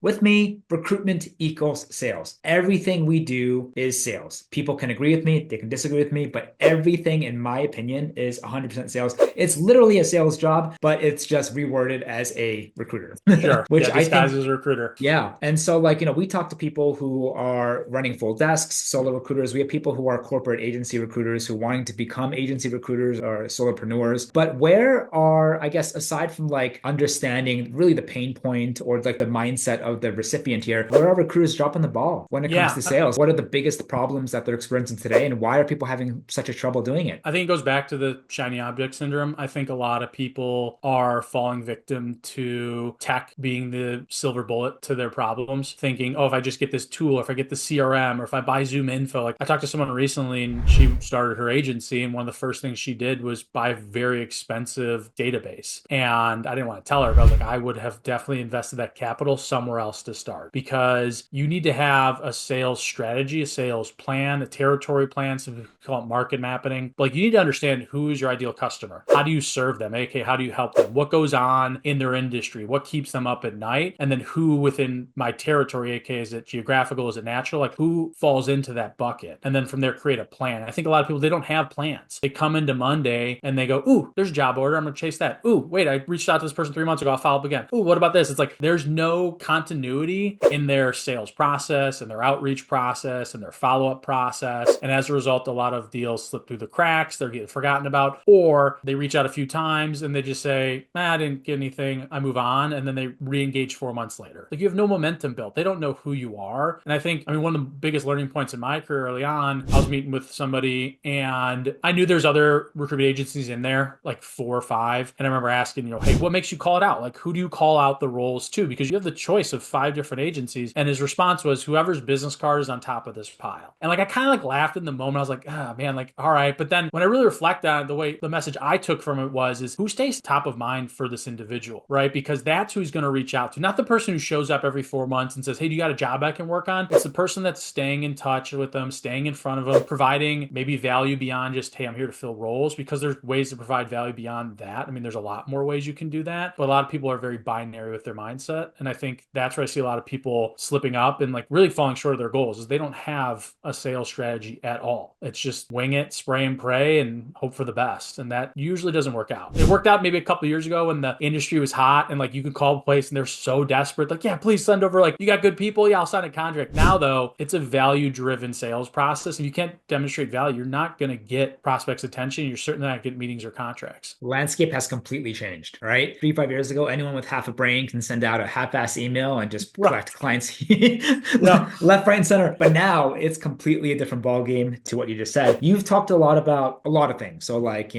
With me, recruitment equals sales. Everything we do is sales. People can agree with me, they can disagree with me, but everything, in my opinion, is 100% sales. It's literally a sales job, but it's just reworded as a recruiter, Sure. which Yeah, I disguised think as a recruiter. yeah. And so, like, we talk to people who are running full desks, solo recruiters. We have people who are corporate agency recruiters who wanting to become agency recruiters or solopreneurs. But where are, I guess, aside from like understanding really the pain point or like the mindset of the recipient here, where are recruiters dropping the ball when it comes Yeah, to sales? What are the biggest problems that they're experiencing today? And why are people having such a trouble doing it? I think it goes back to the shiny object syndrome. I think a lot of people are falling victim to tech being the silver bullet to their problems, thinking, oh, if I just get this tool, or if I get the CRM, or if I buy Zoom info. Like I talked to someone recently and she started her agency, and one of the first things she did was buy a very expensive database. And I didn't want to tell her, but I was like, I would have definitely invested that capital somewhere else to start because you need to have a sales strategy, a sales plan, a territory plan. So we call it market mapping. Like you need to understand who is your ideal customer. How do you serve them? Okay, how do you help them? What goes on in their industry? What keeps them up at night? And then who within my territory, aka is it geographical, is it natural? Like who falls into that bucket? And then from there create a plan. I think a lot of people they don't have plans. They come into Monday and they go, ooh, there's a job order. I'm gonna chase that. Ooh, wait, I reached out to this person 3 months ago. I'll follow up again. Ooh, what about this? It's like there's no continuity in their sales process and their outreach process and their follow-up process. And as a result, a lot of deals slip through the cracks. They're getting forgotten about, or they reach out a few times and they just say, I didn't get anything. I move on. And then they re-engage 4 months later. Like you have no momentum built. They don't know who you are. And I think, I mean, one of the biggest learning points in my career early on, I was meeting with somebody and I knew there's other recruitment agencies in there, like 4 or 5. And I remember asking, hey, what makes you call it out? Like, who do you call out the roles to? Because you have the choice of 5 different agencies. And his response was, whoever's business card is on top of this pile. And like, I kind of like laughed in the moment. I was like, ah, man, like, all right. But then when I really reflect on it, the way the message I took from it was, is who stays top of mind for this individual, right? Because that's who he's going to reach out to. Not the person who shows up every 4 months and says, hey, do you got a job I can work on? It's the person that's staying in touch with them, staying in front of them, providing maybe value beyond just, hey, I'm here to fill roles, because there's ways to provide value beyond that. I mean, there's a lot more ways you can do that, but a lot of people are very binary with their mindset. And I think that's where I see a lot of people slipping up and like really falling short of their goals is they don't have a sales strategy at all. It's just wing it, spray and pray and hope for the best. And that usually doesn't work out. It worked out maybe a couple of years ago when the industry was hot and like you could call a place and they're so desperate, like, yeah, please send over, like, you got good people. Yeah, I'll sign a contract. Now, though, it's a value driven sales process. If you can't demonstrate value, you're not going to get prospects' attention. You're certainly not going to get meetings or contracts. Landscape has completely changed, right? 3, 5 years ago, anyone with half a brain can send out a half-ass email and just Right. collect clients Yeah. left, right, and center. But now it's completely a different ballgame to what you just said. You've talked a lot about a lot of things. So, like,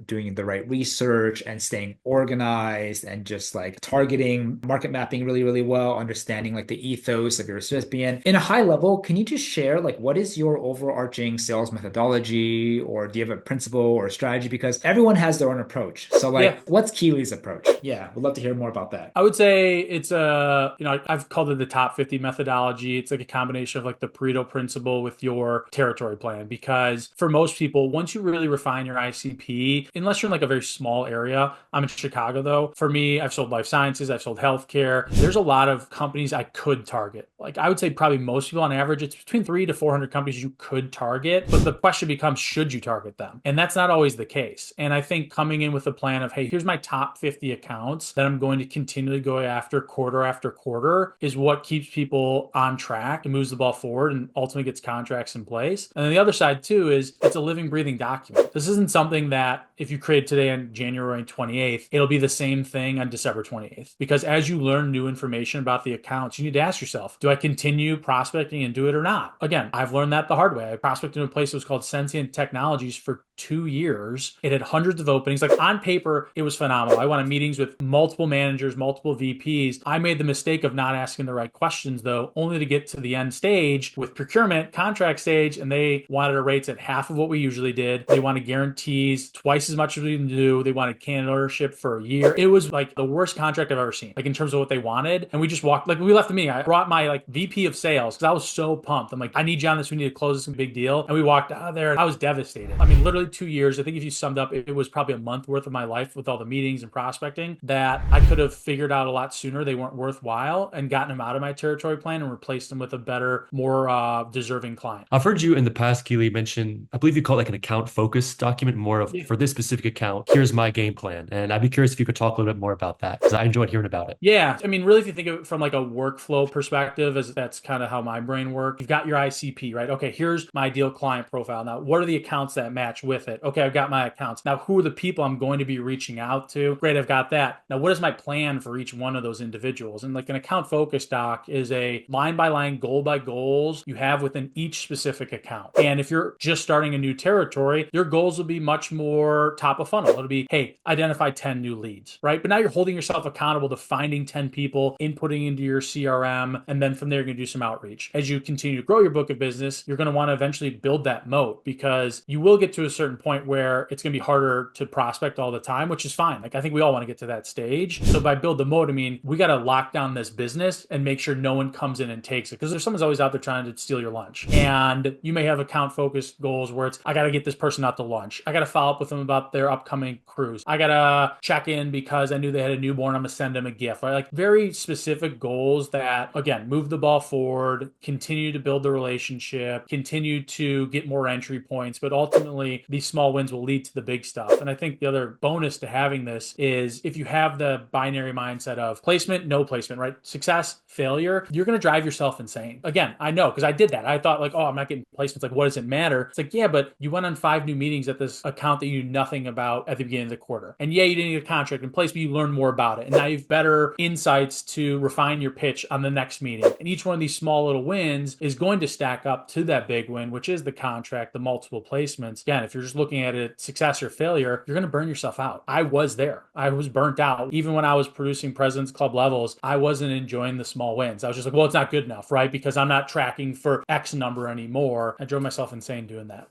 doing the right research and staying organized and just like targeting market mapping really, really well, understanding like the ethos of your recipient. In a high level, can you just share like what is your overarching sales methodology, or do you have a principle or a strategy? Because everyone has their own approach. So, Yeah. like, what's Keely's approach? Yeah, we'd love to hear more about that. I would say it's I've called it the top 50 methodology. It's like a combination of like the Pareto principle with your territory plan. Because for most people, once you really refine your ICP, unless you're in like a very small area, I'm in Chicago though. For me, I've sold life sciences, I've sold healthcare. There's a lot of companies I could target. Like I would say probably most people on average, it's between 300 to 400 companies you could target. But the question becomes, should you target them? And that's not always the case. And I think coming in with a plan of, hey, here's my top 50 accounts that I'm going to continually go after quarter is what keeps people on track and moves the ball forward and ultimately gets contracts in place. And then the other side too is it's a living, breathing document. This isn't something that if you create today on January 28th, it'll be the same thing on December 28th. Because as you learn new information about the accounts, you need to ask yourself, do I continue prospecting and do it or not? Again, I've learned that the hard way. I prospected in a place that was called Sensient Technologies for 2 years. It had hundreds of openings. Like on paper, it was phenomenal. I went on meetings with multiple managers, multiple VPs. I made the mistake of not asking the right questions though, only to get to the end stage with procurement, contract stage, and they wanted our rates at half of what we usually did. They wanted guarantees twice as much as we do. They wanted candidate ownership for a year. It was like the worst contract I've ever seen, like in terms of what they wanted. And we just walked, like we left the meeting. I brought my like VP of sales because I was so pumped. I'm like, I need you on this. We need to close this big deal. And we walked out of there and I was devastated. I mean, literally 2 years. I think if you summed up, it was probably a month worth of my life with all the meetings and prospecting that I could have figured out a lot sooner. They weren't worthwhile. while and gotten them out of my territory plan and replaced them with a better, more deserving client. I've heard you in the past, Keely, mention, I believe you call it like an account focus document, more of Yeah. for this specific account, here's my game plan. And I'd be curious if you could talk a little bit more about that because I enjoyed hearing about it. Yeah, I mean, really, if you think of it from like a workflow perspective, as that's kind of how my brain works. You've got your ICP, right? Okay, here's my ideal client profile. Now, what are the accounts that match with it? Okay, I've got my accounts. Now, who are the people I'm going to be reaching out to? Great, I've got that. Now, what is my plan for each one of those individuals? And like an account focus doc is a line by line, goal by goals you have within each specific account. And if you're just starting a new territory, your goals will be much more top of funnel. It'll be, hey, identify 10 new leads, right? But now you're holding yourself accountable to finding 10 people, inputting into your CRM, and then from there, you're going to do some outreach. As you continue to grow your book of business, you're going to want to eventually build that moat because you will get to a certain point where it's going to be harder to prospect all the time, which is fine. Like, I think we all want to get to that stage. So by build the moat, I mean, we got to lock down this business and make sure no one comes in and takes it because there's someone's always out there trying to steal your lunch. And you may have account focused goals where it's, I got to get this person out to lunch. I got to follow up with them about their upcoming cruise. I got to check in because I knew they had a newborn. I'm going to send them a gift, right? Like very specific goals that, again, move the ball forward, continue to build the relationship, continue to get more entry points. But ultimately, these small wins will lead to the big stuff. And I think the other bonus to having this is if you have the binary mindset of placement, no placement, right? Success, failure, you're going to drive yourself insane. Again, I know because I did that. I thought like, oh, I'm not getting placements. Like, what does it matter? It's like, yeah, but you went on 5 new meetings at this account that you knew nothing about at the beginning of the quarter. And yeah, you didn't get a contract in place, but you learned more about it. And now you've better insights to refine your pitch on the next meeting. And each one of these small little wins is going to stack up to that big win, which is the contract, the multiple placements. Again, if you're just looking at it success or failure, you're going to burn yourself out. I was there. I was burnt out. Even when I was producing President's Club levels, I wasn't enjoying the small wins. I was just like, well, it's not good enough, right? Because I'm not tracking for X number anymore. I drove myself insane doing that.